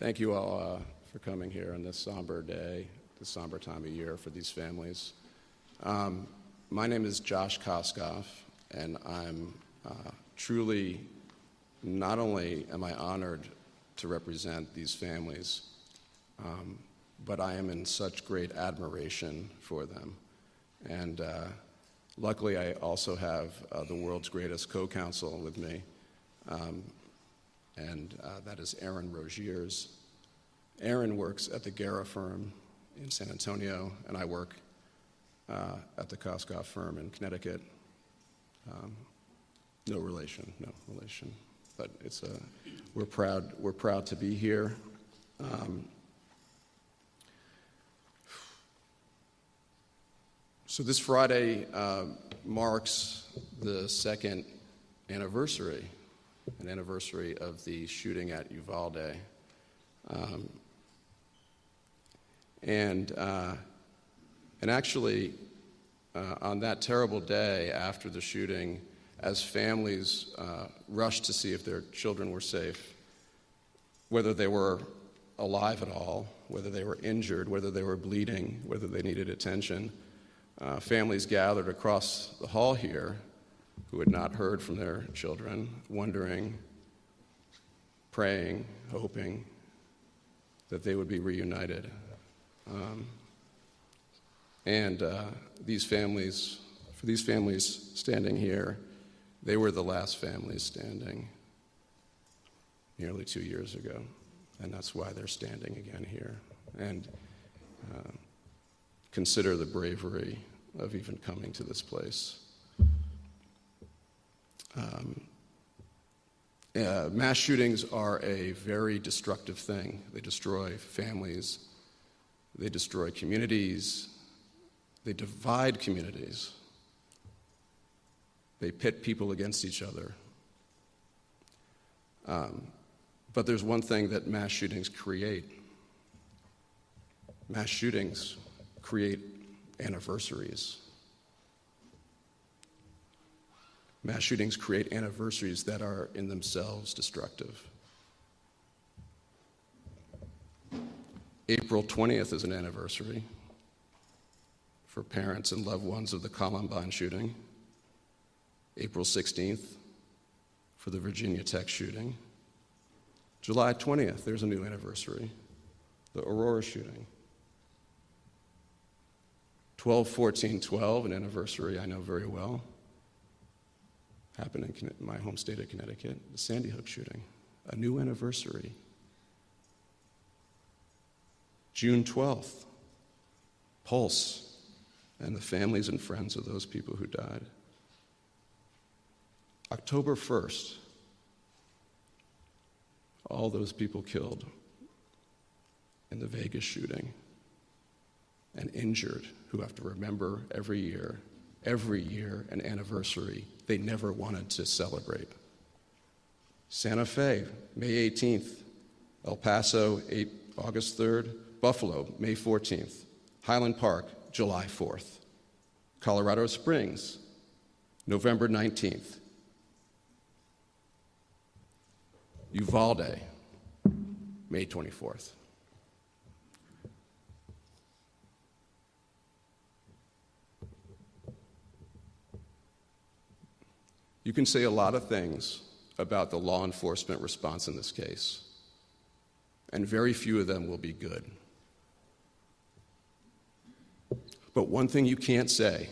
Thank you all for coming here on this somber day, this somber time of year for these families. My name is Josh Koskoff, and I'm truly, not only am I honored to represent these families, but I am in such great admiration for them. And luckily, I also have the world's greatest co-counsel with me, and that is Aaron Rogiers. Aaron works at the Guerra firm in San Antonio, and I work at the Koskoff firm in Connecticut. No relation, but it's we're proud to be here. So this Friday marks the second anniversary, an anniversary of the shooting at Uvalde. And actually, on that terrible day after the shooting, as families rushed to see if their children were safe, whether they were alive at all, whether they were injured, whether they were bleeding, whether they needed attention, families gathered across the hall here who had not heard from their children, wondering, praying, hoping that they would be reunited. These families, for these families standing here, they were the last families standing nearly 2 years ago, and that's why they're standing again here. And consider the bravery of even coming to this place. Mass shootings are a very destructive thing. They destroy families, they destroy communities, they divide communities, they pit people against each other. But there's one thing that mass shootings create. Mass shootings create anniversaries. Mass shootings create anniversaries that are in themselves destructive. April 20th is an anniversary for parents and loved ones of the Columbine shooting. April 16th for the Virginia Tech shooting. July 20th, there's a new anniversary, the Aurora shooting. 12/14/12, an anniversary I know very well, happened in my home state of Connecticut, the Sandy Hook shooting, a new anniversary. June 12th, Pulse, and the families and friends of those people who died. October 1st, all those people killed in the Vegas shooting and injured who have to remember every year, an anniversary they never wanted to celebrate. Santa Fe, May 18th, El Paso, August 3rd, Buffalo, May 14th, Highland Park, July 4th, Colorado Springs, November 19th, Uvalde, May 24th. You can say a lot of things about the law enforcement response in this case, and very few of them will be good. But one thing you can't say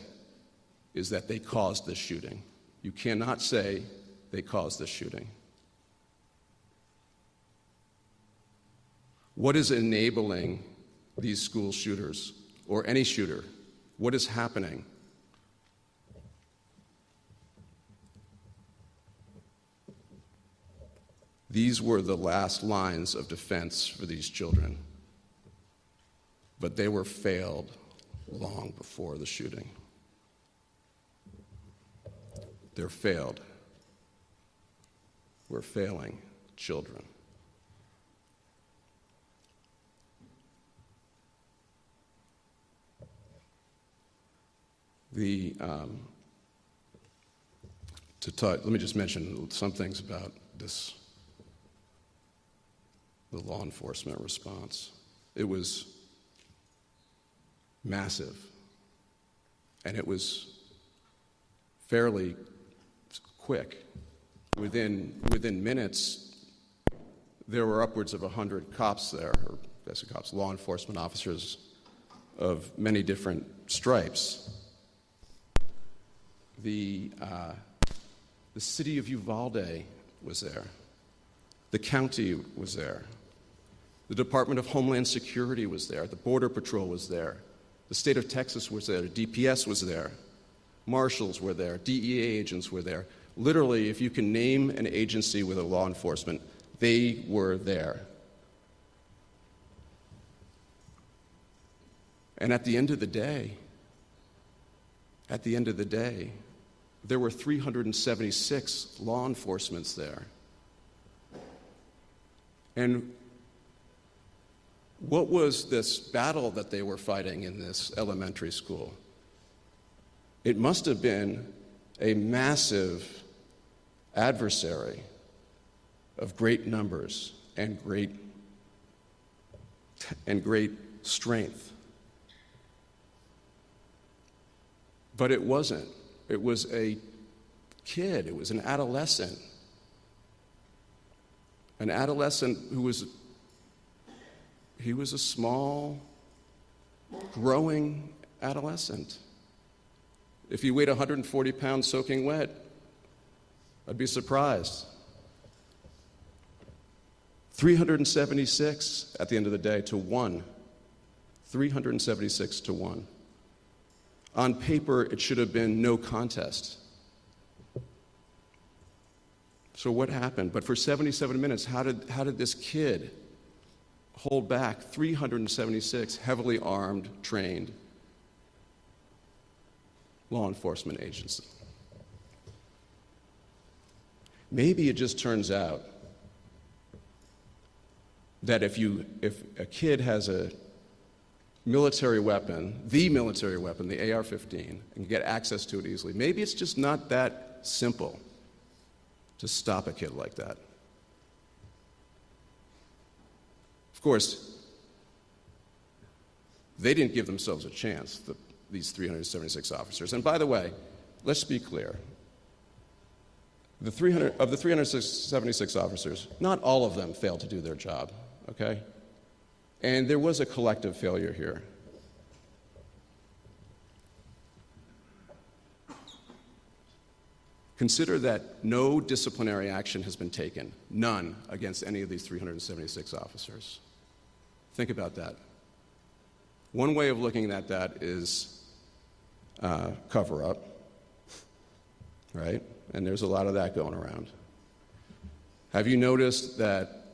is that they caused this shooting. You cannot say they caused this shooting. What is enabling these school shooters, or any shooter? What is happening? These were the last lines of defense for these children, but they were failed long before the shooting. They're failed. We're failing children. Let me just mention some things about this the law enforcement response. It was massive, and it was fairly quick. Within minutes, there were upwards of 100 cops there, or cops, law enforcement officers of many different stripes. The city of Uvalde was there. The county was there. The Department of Homeland Security was there. The Border Patrol was there. The state of Texas was there. The DPS was there. Marshals were there. DEA agents were there. Literally, if you can name an agency with a law enforcement, they were there. And at the end of the day, there were 376 law enforcements there. And what was this battle that they were fighting in this elementary school? It must have been a massive adversary of great numbers and great strength. But it wasn't. It was a kid. It was an adolescent. An adolescent who was a small, growing adolescent. If he weighed 140 pounds soaking wet, I'd be surprised. 376 at the end of the day to 1. 376 to 1. On paper, it should have been no contest. So what happened? But for 77 minutes, how did this kid hold back 376 heavily armed, trained law enforcement agents? Maybe it just turns out that if a kid has a military weapon, the AR-15, and can get access to it easily, maybe it's just not that simple to stop a kid like that. Of course, they didn't give themselves a chance, these 376 officers. And by the way, let's be clear. Of the 376 officers, not all of them failed to do their job, okay? And there was a collective failure here. Consider that no disciplinary action has been taken, none, against any of these 376 officers. Think about that. One way of looking at that is cover up, right? And there's a lot of that going around. Have you noticed that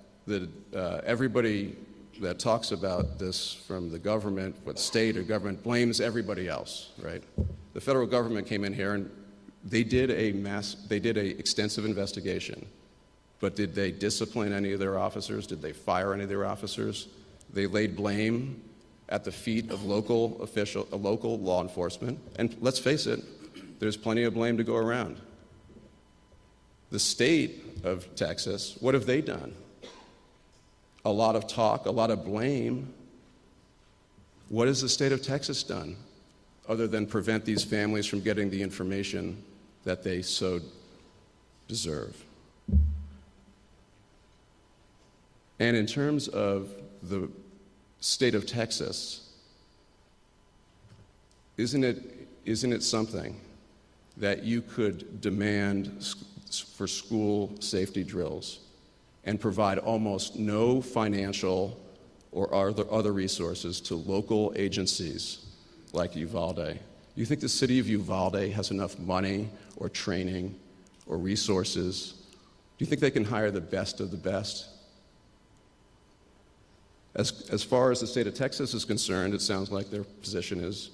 everybody that talks about this from the government, what state or government, blames everybody else, right? The federal government came in here and they did a extensive investigation, but did they discipline any of their officers? Did they fire any of their officers? They laid blame at the feet of local law enforcement, and let's face it, there's plenty of blame to go around. The state of Texas, what have they done? A lot of talk, a lot of blame. What has the state of Texas done other than prevent these families from getting the information that they so deserve? And in terms of the state of Texas, isn't it something that you could demand for school safety drills and provide almost no financial or other resources to local agencies like Uvalde? Do you think the city of Uvalde has enough money or training or resources? Do you think they can hire the best of the best? As far as the state of Texas is concerned, it sounds like their position is,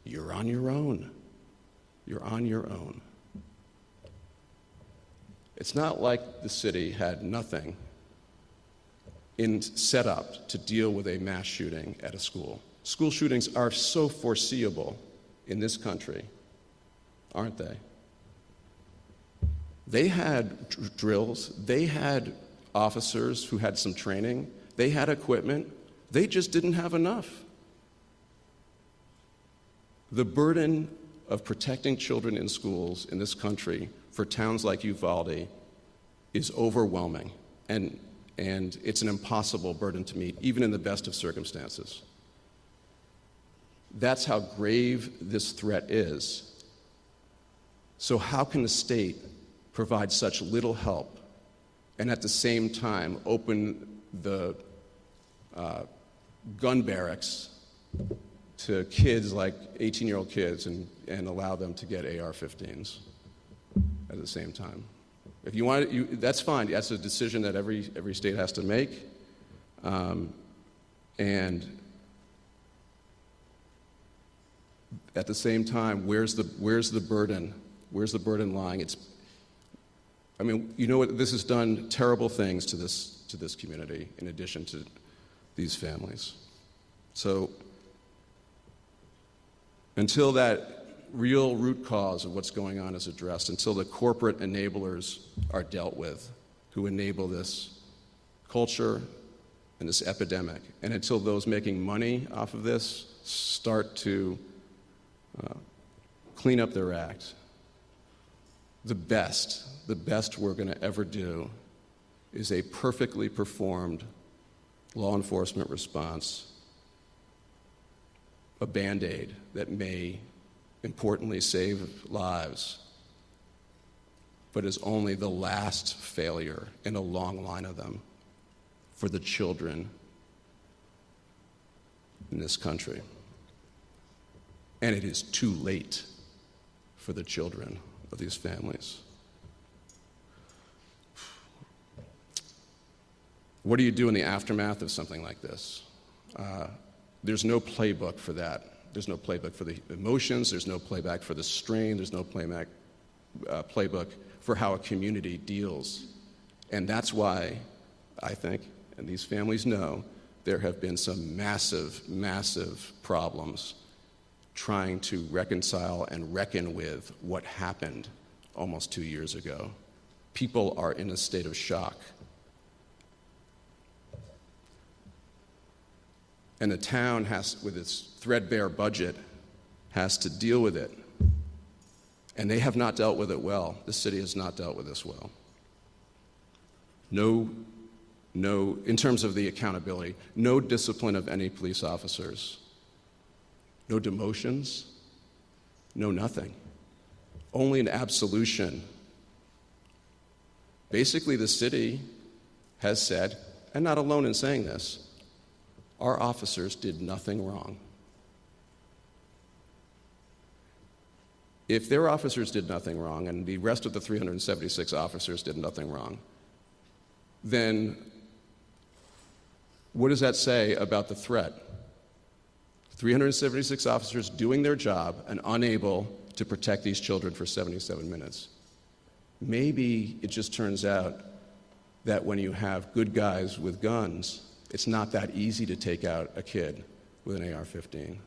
you're on your own. You're on your own. It's not like the city had nothing set up to deal with a mass shooting at a school. School shootings are so foreseeable in this country, aren't they? They had drills. They had officers who had some training. They had equipment. They just didn't have enough. The burden of protecting children in schools in this country for towns like Uvalde is overwhelming, and it's an impossible burden to meet, even in the best of circumstances. That's how grave this threat is. So how can the state provide such little help and at the same time open the gun barracks to kids like 18-year-old kids and allow them to get AR-15s at the same time? If you want it, that's fine. That's a decision that every state has to make. And at the same time, where's the burden? Where's the burden lying? I mean, you know what? This has done terrible things to this community in addition to these families. So until that real root cause of what's going on is addressed, until the corporate enablers are dealt with who enable this culture and this epidemic, and until those making money off of this start to clean up their act, the best we're going to ever do is a perfectly performed law enforcement response, a Band-Aid that may importantly save lives, but is only the last failure in a long line of them for the children in this country. And it is too late for the children of these families. What do you do in the aftermath of something like this? There's no playbook for that. There's no playbook for the emotions. There's no playbook for the strain. There's no playbook for how a community deals. And that's why I think, and these families know, there have been some massive, massive problems trying to reconcile and reckon with what happened almost 2 years ago. People are in a state of shock. And the town has, with its threadbare budget, has to deal with it. And they have not dealt with it well. The city has not dealt with this well. No, in terms of the accountability, no discipline of any police officers, no demotions, no nothing. Only an absolution. Basically, the city has said, and not alone in saying this, our officers did nothing wrong. If their officers did nothing wrong, and the rest of the 376 officers did nothing wrong, then what does that say about the threat? 376 officers doing their job and unable to protect these children for 77 minutes. Maybe it just turns out that when you have good guys with guns, it's not that easy to take out a kid with an AR-15.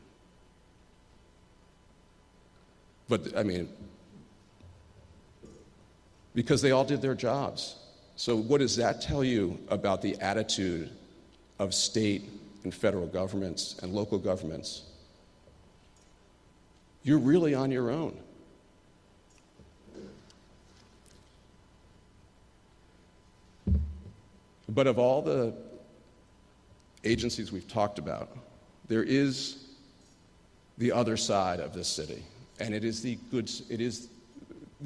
But, I mean, because they all did their jobs. So what does that tell you about the attitude of state and federal governments and local governments? You're really on your own. But of all the agencies we've talked about, there is the other side of this city, and this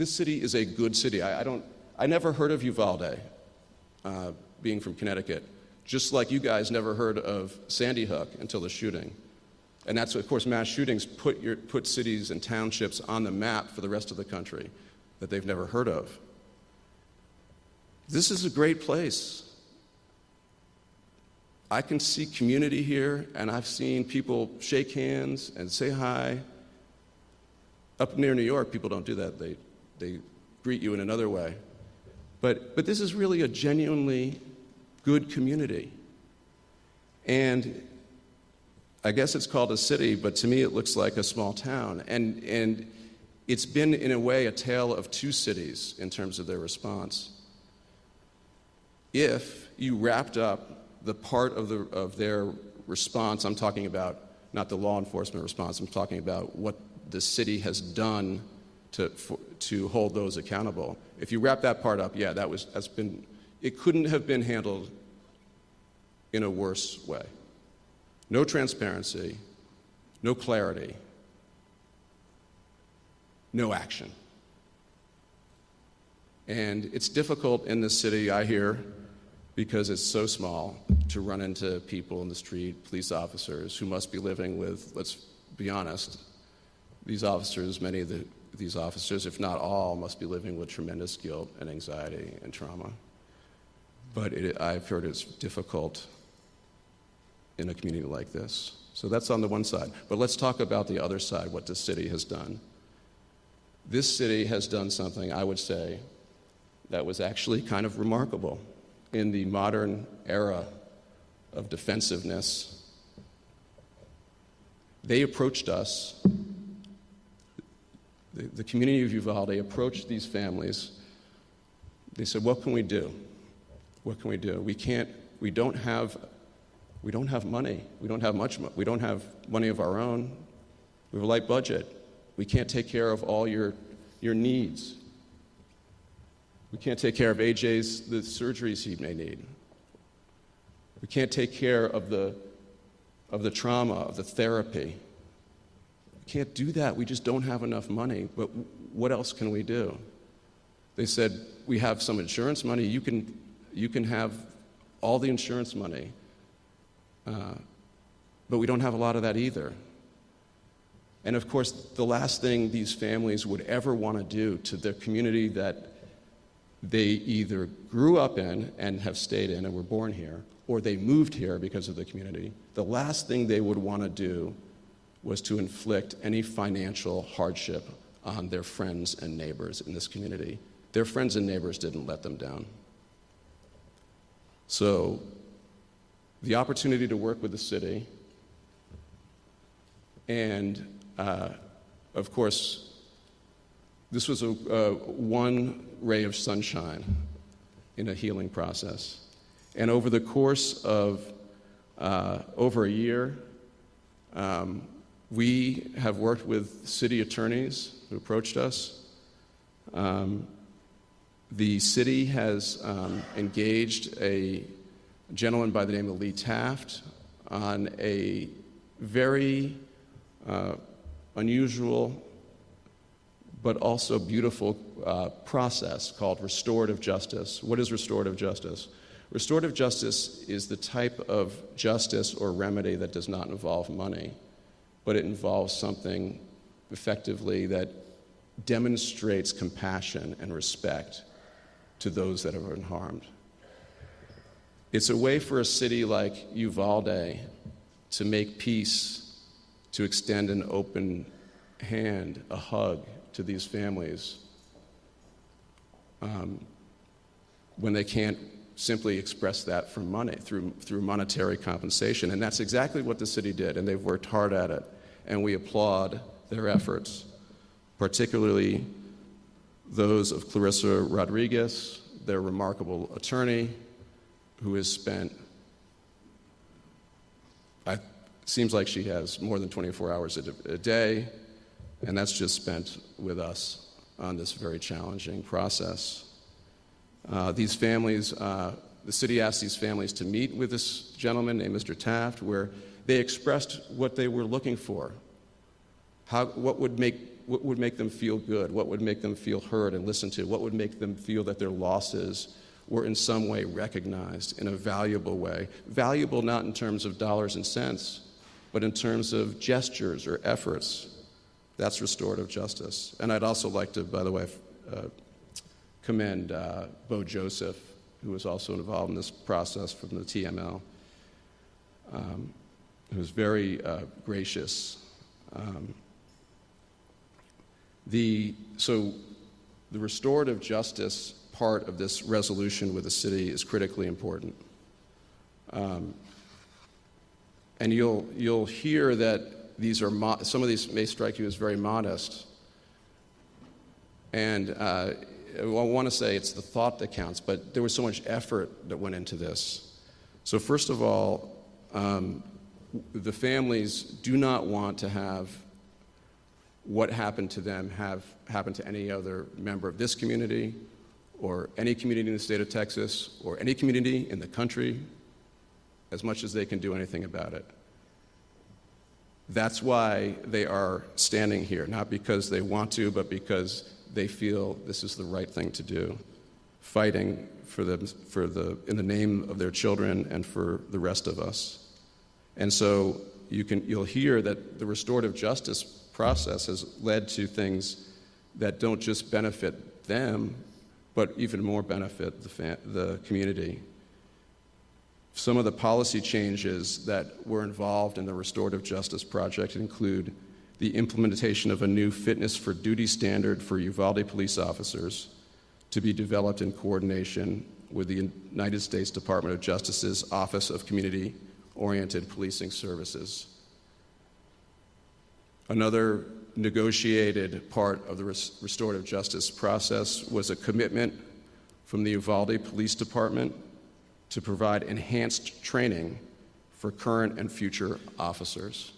city is a good city. I never heard of Uvalde, being from Connecticut, just like you guys never heard of Sandy Hook until the shooting. And that's, of course, mass shootings put cities and townships on the map for the rest of the country that they've never heard of. This is a great place. I can see community here, and I've seen people shake hands and say hi. Up near New York, people don't do that. They greet you in another way. But this is really a genuinely good community. And I guess it's called a city, but to me it looks like a small town. And it's been, in a way, a tale of two cities in terms of their response. If you wrapped up the part of their response, I'm talking about not the law enforcement response, I'm talking about what the city has done to hold those accountable. If you wrap that part up, yeah, it couldn't have been handled in a worse way. No transparency, no clarity, no action. And it's difficult in this city, I hear, because it's so small, to run into people in the street, police officers, who must be living with, let's be honest, these officers, many of these officers, if not all, must be living with tremendous guilt and anxiety and trauma. But I've heard it's difficult in a community like this. So that's on the one side. But let's talk about the other side, what the city has done. This city has done something, I would say, that was actually kind of remarkable in the modern era of defensiveness. They approached us, the community of Uvalde approached these families. They said, what can we do? What can we do? We don't have money. We don't have much. We don't have money of our own. We have a light budget. We can't take care of all your needs. We can't take care of the surgeries he may need. We can't take care of the trauma, of the therapy. We can't do that. We just don't have enough money. But what else can we do? They said, we have some insurance money. You can have all the insurance money. But we don't have a lot of that either. And of course, the last thing these families would ever want to do to their community that they either grew up in and have stayed in and were born here, or they moved here because of the community, the last thing they would want to do was to inflict any financial hardship on their friends and neighbors in this community. Their friends and neighbors didn't let them down. So the opportunity to work with the city, and of course, this was one ray of sunshine in a healing process. And over the course of over a year, we have worked with city attorneys who approached us. The city has engaged a gentleman by the name of Lee Taft on a very unusual but also beautiful process called restorative justice. What is restorative justice? Restorative justice is the type of justice or remedy that does not involve money, but it involves something effectively that demonstrates compassion and respect to those that have been harmed. It's a way for a city like Uvalde to make peace, to extend an open hand, a hug to these families when they can't simply express that from money, through monetary compensation. And that's exactly what the city did, and they've worked hard at it. And we applaud their efforts, particularly those of Clarissa Rodriguez, their remarkable attorney, who has spent, seems like she has more than 24 hours a day, and that's just spent with us on this very challenging process. These families, the city asked these families to meet with this gentleman named Mr. Taft, where they expressed what they were looking for. What would make them feel good? What would make them feel heard and listened to? What would make them feel that their losses were in some way recognized in a valuable way? Valuable not in terms of dollars and cents, but in terms of gestures or efforts. That's restorative justice. And I'd also like to, by the way, commend Bo Joseph, who was also involved in this process from the TML, who was very gracious. So the restorative justice part of this resolution with the city is critically important. And you'll hear that these are some of these may strike you as very modest. And I want to say it's the thought that counts, but there was so much effort that went into this. So first of all, the families do not want to have what happened to them have happened to any other member of this community or any community in the state of Texas or any community in the country, as much as they can do anything about it. That's why they are standing here, not because they want to, but because they feel this is the right thing to do, fighting in the name of their children and for the rest of us. And so you'll hear that the restorative justice process has led to things that don't just benefit them, but even more benefit the community. Some of the policy changes that were involved in the Restorative Justice Project include the implementation of a new fitness for duty standard for Uvalde police officers to be developed in coordination with the United States Department of Justice's Office of Community-Oriented Policing Services. Another negotiated part of the restorative justice process was a commitment from the Uvalde Police Department to provide enhanced training for current and future officers.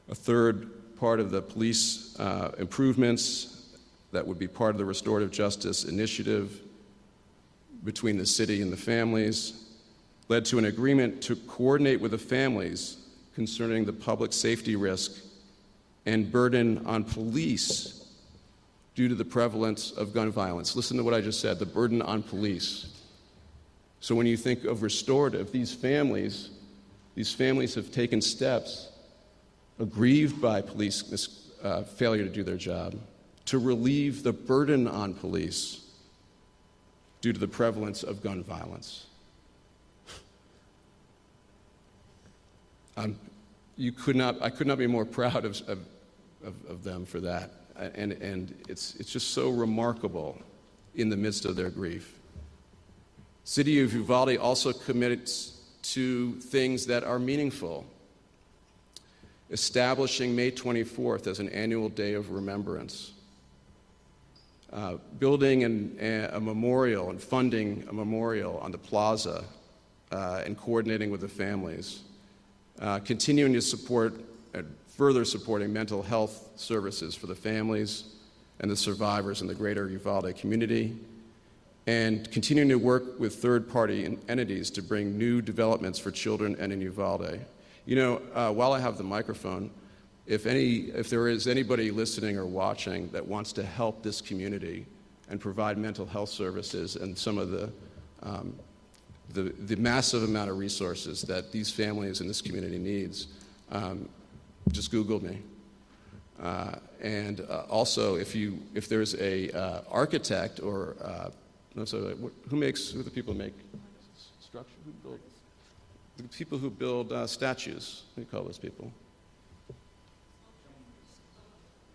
A third part of the police improvements that would be part of the restorative justice initiative between the city and the families led to an agreement to coordinate with the families concerning the public safety risk and burden on police due to the prevalence of gun violence. Listen to what I just said, the burden on police. So when you think of restorative, these families have taken steps aggrieved by police failure to do their job to relieve the burden on police due to the prevalence of gun violence. I could not be more proud of them for that. And it's just so remarkable in the midst of their grief. City of Uvalde also committed to things that are meaningful, establishing May 24th as an annual day of remembrance, building a memorial and funding a memorial on the plaza and coordinating with the families, continuing to support and further supporting mental health services for the families and the survivors in the greater Uvalde community, and continuing to work with third-party entities to bring new developments for children and in Uvalde. You know, while I have the microphone, if there is anybody listening or watching that wants to help this community and provide mental health services and some of the massive amount of resources that these families in this community needs, just Google me. And also, if there's a architect or who are the people who make structure? The people who build statues. What do you call those people?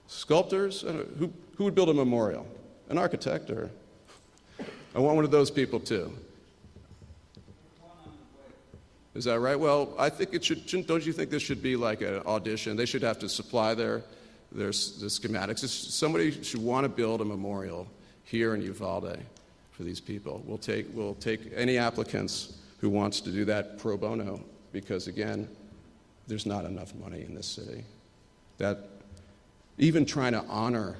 Sculptors? Who would build a memorial? An architect, or? I want one of those people too. Is that right? Well, I think don't you think this should be like an audition? They should have to supply their schematics. Somebody should want to build a memorial here in Uvalde for these people. We'll take any applicants who wants to do that pro bono, because again, there's not enough money in this city. That even trying to honor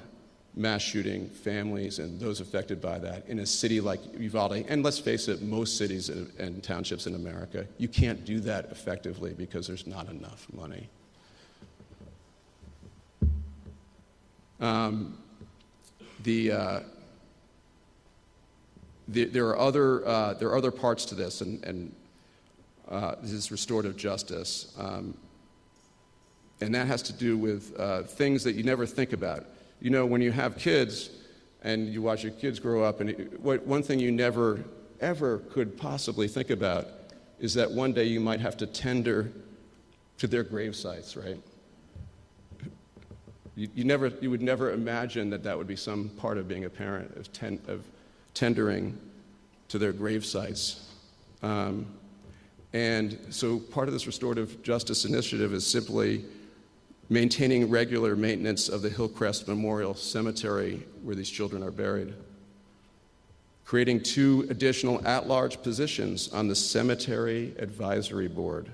mass shooting families and those affected by that in a city like Uvalde, and let's face it, most cities and townships in America, you can't do that effectively because there's not enough money. There are other parts to this, and this is restorative justice, and that has to do with things that you never think about. You know, when you have kids and you watch your kids grow up, and one thing you never ever could possibly think about is that one day you might have to tender to their grave sites, right? You would never imagine that would be some part of being a parent, of tendering to their grave sites. And so part of this restorative justice initiative is simply maintaining regular maintenance of the Hillcrest Memorial Cemetery where these children are buried. creating 2 additional at-large positions on the Cemetery Advisory Board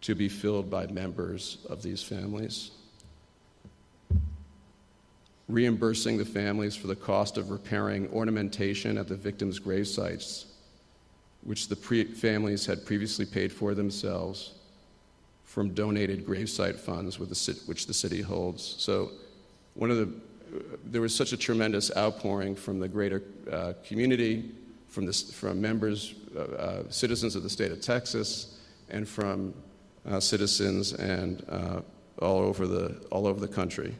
to be filled by members of these families, reimbursing the families for the cost of repairing ornamentation at the victims' grave sites, which the families had previously paid for themselves from donated gravesite funds which the city holds. So there was such a tremendous outpouring from the greater community, from members, citizens of the state of Texas, and from citizens and all over the country.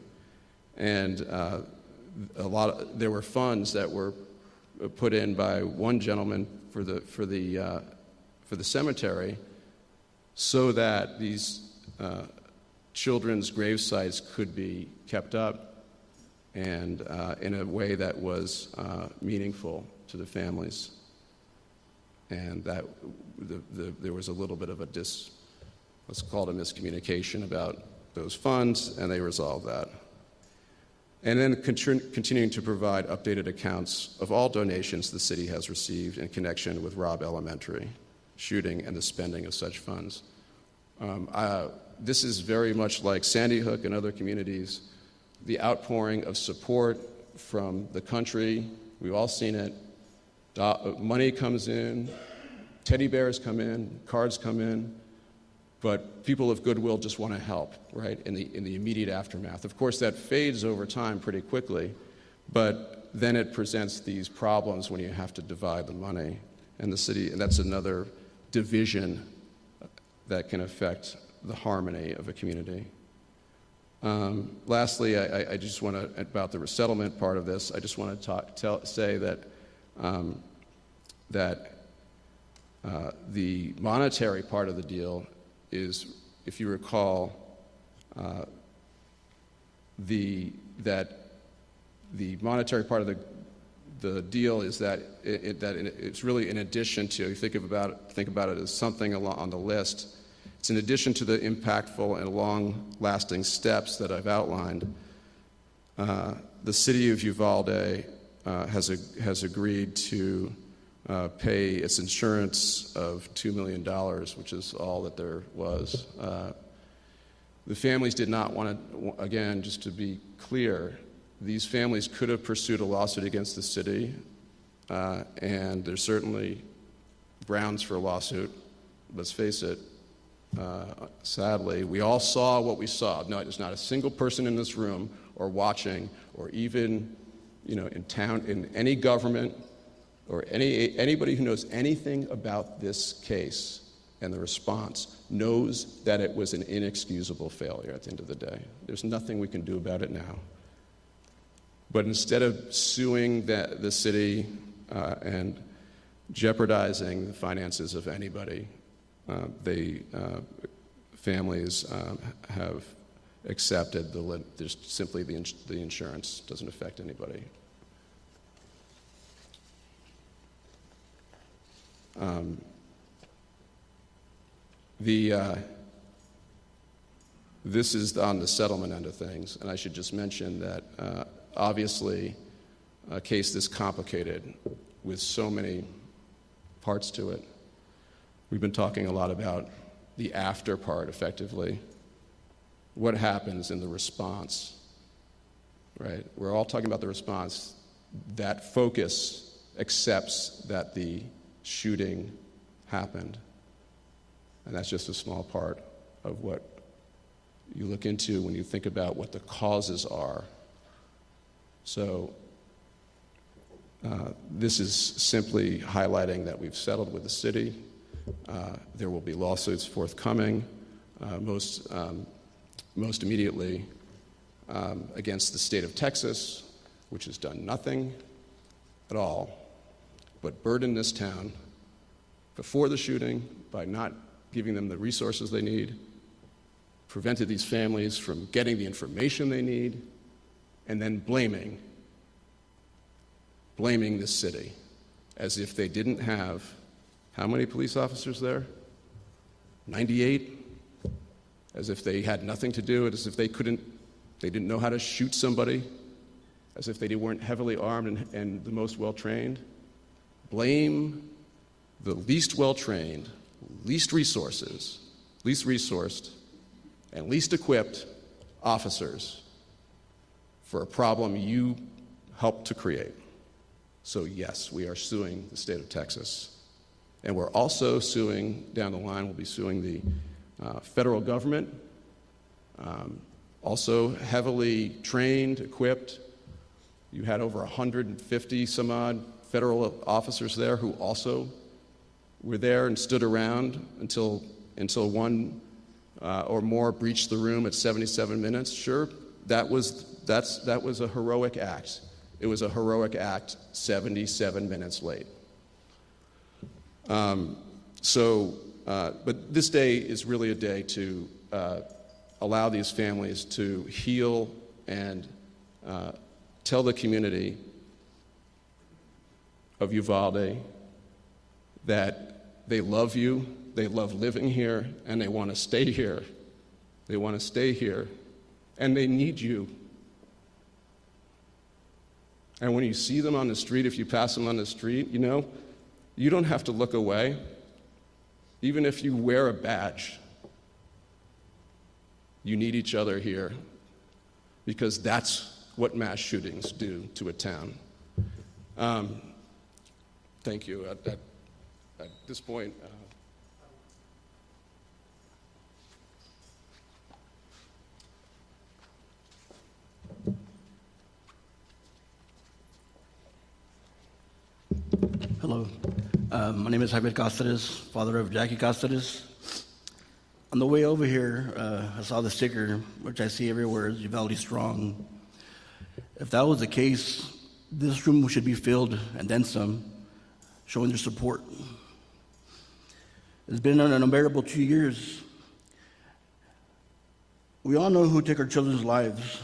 And there were funds that were put in by one gentleman for the cemetery, so that these children's grave sites could be kept up and in a way that was meaningful to the families. And that there was a little bit of let's call it a miscommunication about those funds, and they resolved that. And then continuing to provide updated accounts of all donations the city has received in connection with Robb Elementary shooting and the spending of such funds. This is very much like Sandy Hook and other communities, the outpouring of support from the country. We've all seen it. Money comes in, teddy bears come in, cards come in, but people of goodwill just want to help, right, in the immediate aftermath. Of course, that fades over time pretty quickly, but then it presents these problems when you have to divide the money. And that's another division that can affect the harmony of a community. Lastly, I just want to, about the resettlement part of this, I just want to say that the monetary part of the deal is, if you recall, the monetary part of the deal is that it's really in addition to, think about it as something on the list. It's in addition to the impactful and long-lasting steps that I've outlined. The city of Uvalde has agreed to pay its insurance of $2 million, which is all that there was. The families did not want to, again, just to be clear, these families could have pursued a lawsuit against the city, and there's certainly grounds for a lawsuit. Let's face it, sadly, we all saw what we saw. No, there's not a single person in this room or watching or even, in town, in any government, or anybody who knows anything about this case and the response knows that it was an inexcusable failure at the end of the day. There's nothing we can do about it now. But instead of suing the city and jeopardizing the finances of anybody, families have accepted there's simply the insurance doesn't affect anybody. This is on the settlement end of things, and I should just mention that obviously a case this complicated with so many parts to it, we've been talking a lot about the after part, effectively. What happens in the response, right? We're all talking about the response. That focus accepts that the shooting happened. And that's just a small part of what you look into when you think about what the causes are. So this is simply highlighting that we've settled with the city. There will be lawsuits forthcoming, most immediately against the state of Texas, which has done nothing at all but burden this town before the shooting by not giving them the resources they need, prevented these families from getting the information they need, and then blaming the city as if they didn't have, how many police officers there? 98? As if they had nothing to do, as if they didn't know how to shoot somebody, as if they weren't heavily armed and the most well-trained. blame the least well-trained, least resourced, and least equipped officers for a problem you helped to create. So yes, we are suing the state of Texas. And we're also suing, down the line, we'll be suing the federal government, also heavily trained, equipped. You had over 150 some odd federal officers there who also were there and stood around until one or more breached the room at 77 minutes. Sure, that was a heroic act. It was a heroic act 77 minutes late. But this day is really a day to allow these families to heal and tell the community of Uvalde that they love you, they love living here, and they want to stay here. They want to stay here, and they need you. And when you see them on the street, if you pass them on the street, you don't have to look away, even if you wear a badge. You need each other here, because that's what mass shootings do to a town. Thank you. At this point, Hello. My name is Javier Cáceres, father of Jackie Cáceres. On the way over here, I saw the sticker, which I see everywhere, is Uvalde Strong. If that was the case, this room should be filled, and then some, showing their support. It's been an unbearable 2 years. We all know who took our children's lives,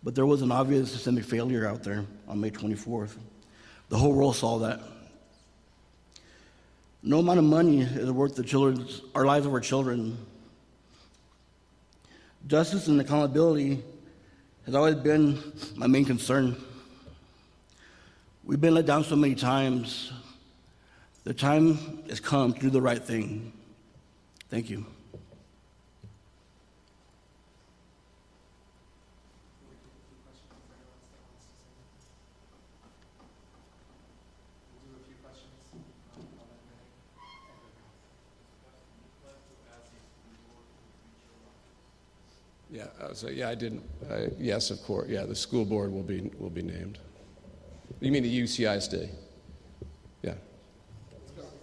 but there was an obvious systemic failure out there on May 24th. The whole world saw that. No amount of money is worth our lives of our children. Justice and accountability has always been my main concern. We've been let down so many times. The time has come to do the right thing. Thank you. I didn't. Yes, of course. Yeah, the school board will be named. You mean the UCISD? Yeah.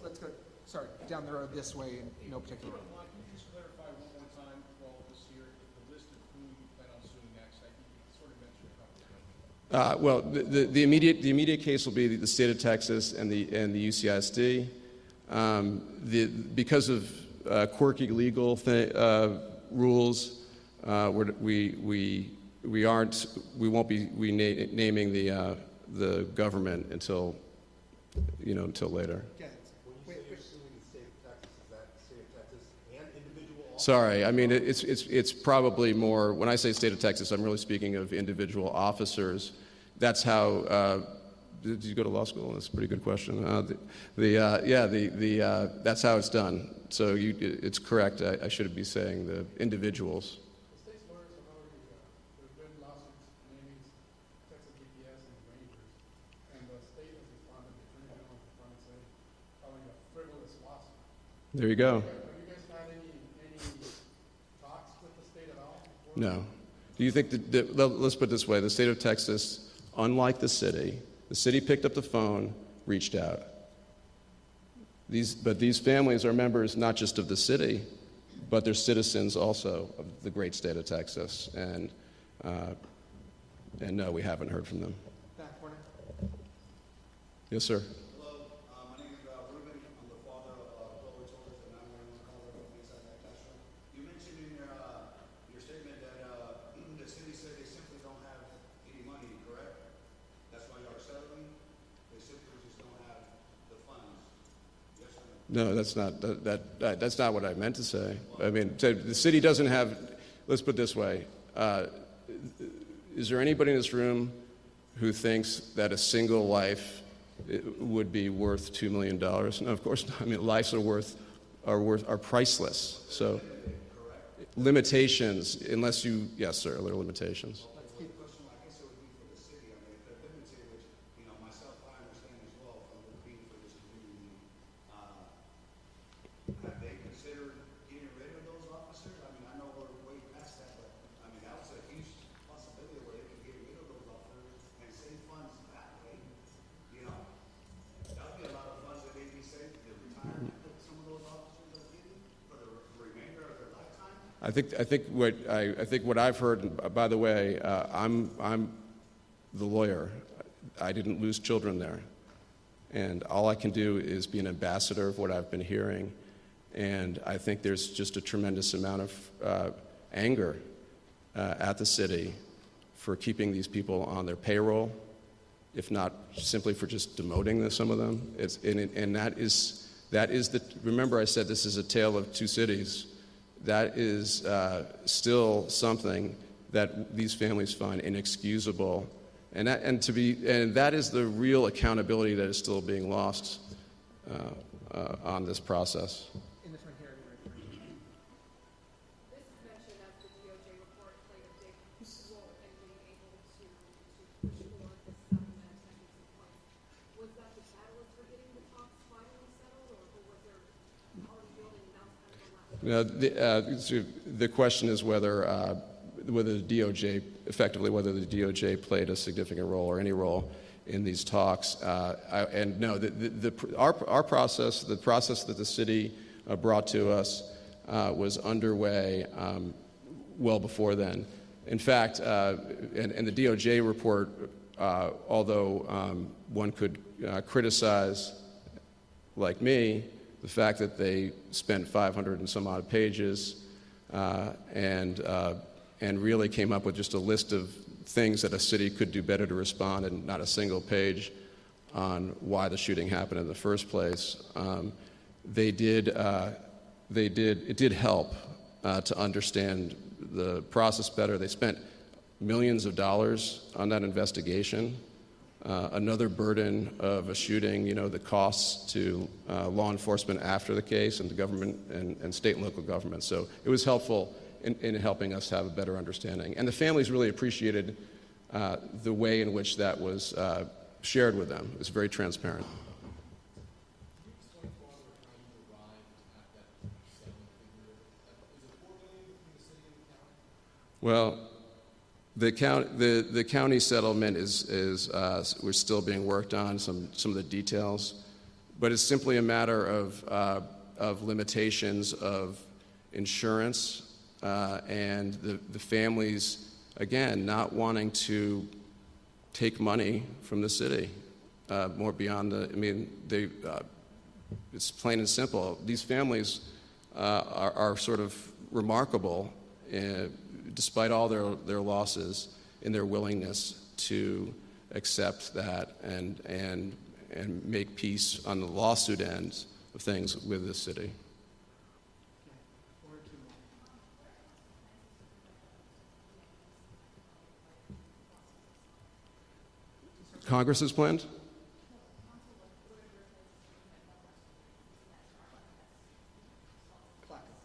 Let's go. Sorry, down the road this way in no particular. Can you just clarify one more time for all of us here the list of who you plan on suing next? I think you sort of mentioned a couple of them. Well, the immediate case will be the state of Texas and the UCISD. Because of quirky legal rules. We won't be naming the government until later. When you say you're suing the state of Texas, is that the state of Texas and individual officers? Sorry, I mean it's probably more. When I say state of Texas, I'm really speaking of individual officers. That's how. Did you go to law school? That's a pretty good question. That's how it's done. So it's correct. I should be saying the individuals. State's lawyers have already, there's been lawsuits naming Texas DPS and Rangers, and the state has responded, the attorney general has responded saying, calling a frivolous lawsuit. There you go. Have you guys had any talks with the state at all? No. Do you think let's put it this way, the state of Texas, unlike the city picked up the phone, reached out. But these families are members not just of the city, but they're citizens also of the great state of Texas. And no, we haven't heard from them. Back corner. Yes, sir. Hello, my name is Ruben. I'm the father of 12 children and 911 caller from inside that classroom. You mentioned in your statement that the city said they simply don't have any money, correct? That's why you are settling? They simply just don't have the funds. Yes or no? No, that's not what I meant to say. I mean, the city doesn't have. Let's put it this way. Is there anybody in this room who thinks that a single life it would be worth $2 million. No, of course not. I mean, lives are priceless. So limitations, unless you, yes, sir, there are limitations. Question, I guess it would be for the city. I mean, if they're limited, which, you know, myself, I understand as well, from the being for this community, have they considered getting rid of those officers? I mean, I know we're way past that, but, I mean, that was a huge possibility where they could get rid of those officers and save funds that way. You know, that would be a lot of funds that they'd be saved, the retirement that some of those officers are getting for the remainder of their lifetime. I think what I've heard, and by the way, I'm the lawyer. I didn't lose children there. And all I can do is be an ambassador of what I've been hearing. And I think there's just a tremendous amount of anger at the city for keeping these people on their payroll, if not simply for just demoting some of them. And that is remember I said this is a tale of two cities. That is still something that these families find inexcusable, and that is the real accountability that is still being lost on this process. In the front here. This is mentioned as the DOJ report played a big role in being able to push forward this settlement that needs in place. Was that the catalyst for getting the talks finally settled, or was there already building that kind of a So the question is whether the DOJ, effectively, whether the DOJ played a significant role or any role in these talks. Our process, the process that the city brought to us, was underway well before then. In fact, and the DOJ report, although one could criticize, like me, the fact that they spent 500 and some odd pages and really came up with just a list of things that a city could do better to respond, and not a single page on why the shooting happened in the first place. It did help to understand the process better. They spent millions of dollars on that investigation. Another burden of a shooting, the costs to law enforcement after the case, and the government and state and local government. So it was helpful in helping us have a better understanding. And the families really appreciated the way in which that was shared with them. It was very transparent. Well, the county settlement is we're still being worked on some of the details, but it's simply a matter of limitations of insurance and the families, again, not wanting to take money from the city more beyond it's plain and simple. These families are sort of remarkable, despite all their losses, in their willingness to accept that and make peace on the lawsuit end of things with the city. Congress has planned?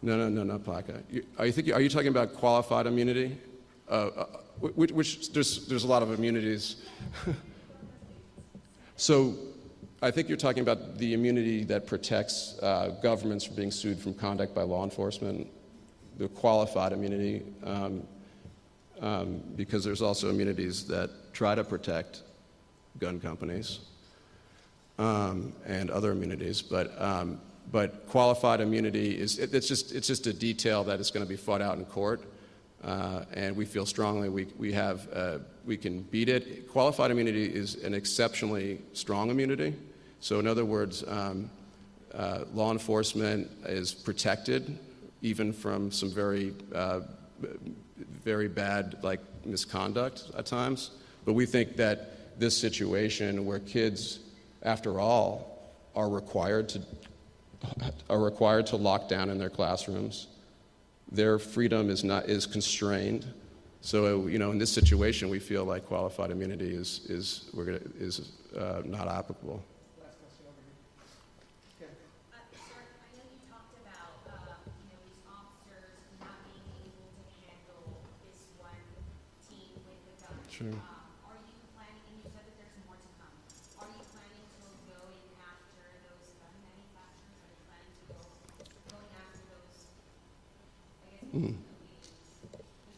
No, not PLACA. Are you talking about qualified immunity? Which there's a lot of immunities. So I think you're talking about the immunity that protects governments from being sued from conduct by law enforcement, the qualified immunity, because there's also immunities that try to protect gun companies and other immunities, but qualified immunity it's just a detail that is going to be fought out in court, and we feel strongly we can beat it. Qualified immunity is an exceptionally strong immunity. So in other words, law enforcement is protected even from some very bad misconduct at times. But we think that this situation where kids, after all, are required to lock down in their classrooms, their freedom is constrained, So, in this situation, we feel like qualified immunity is not applicable. Last question over here. Okay. Sir, I know you talked about, these officers not being able to handle this one team with the gun. Sure. Are you planning, and you said that there's more to come, are you planning to go in after those gun manufacturers? Are you planning to going after those, I guess,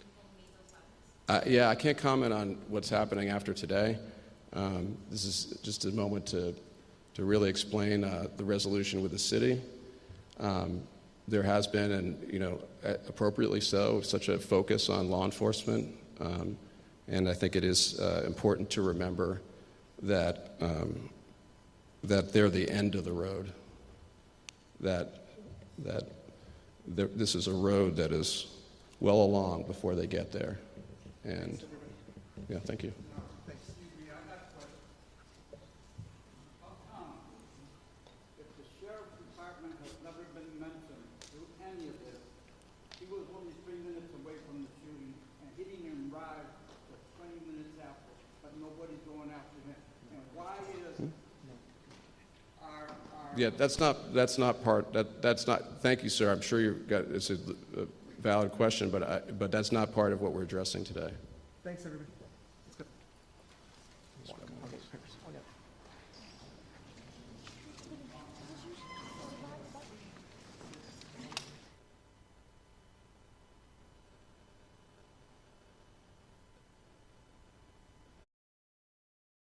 people who made those weapons? Yeah, I can't comment on what's happening after today. This is just a moment to really explain the resolution with the city. There has been, and appropriately so, such a focus on law enforcement, and I think it is important to remember that they're the end of the road. That this is a road that is well along before they get there. And yeah, thank you. Excuse me, I got a question. How come, if the sheriff's department has never been mentioned through any of this, he was only 3 minutes away from the shooting, and he didn't even arrive for 20 minutes after, but nobody's going after him. And why is our Yeah, that's not part. That's not. Thank you, sir. I'm sure it's a valid question, but that's not part of what we're addressing today. Thanks, everybody. Let's go.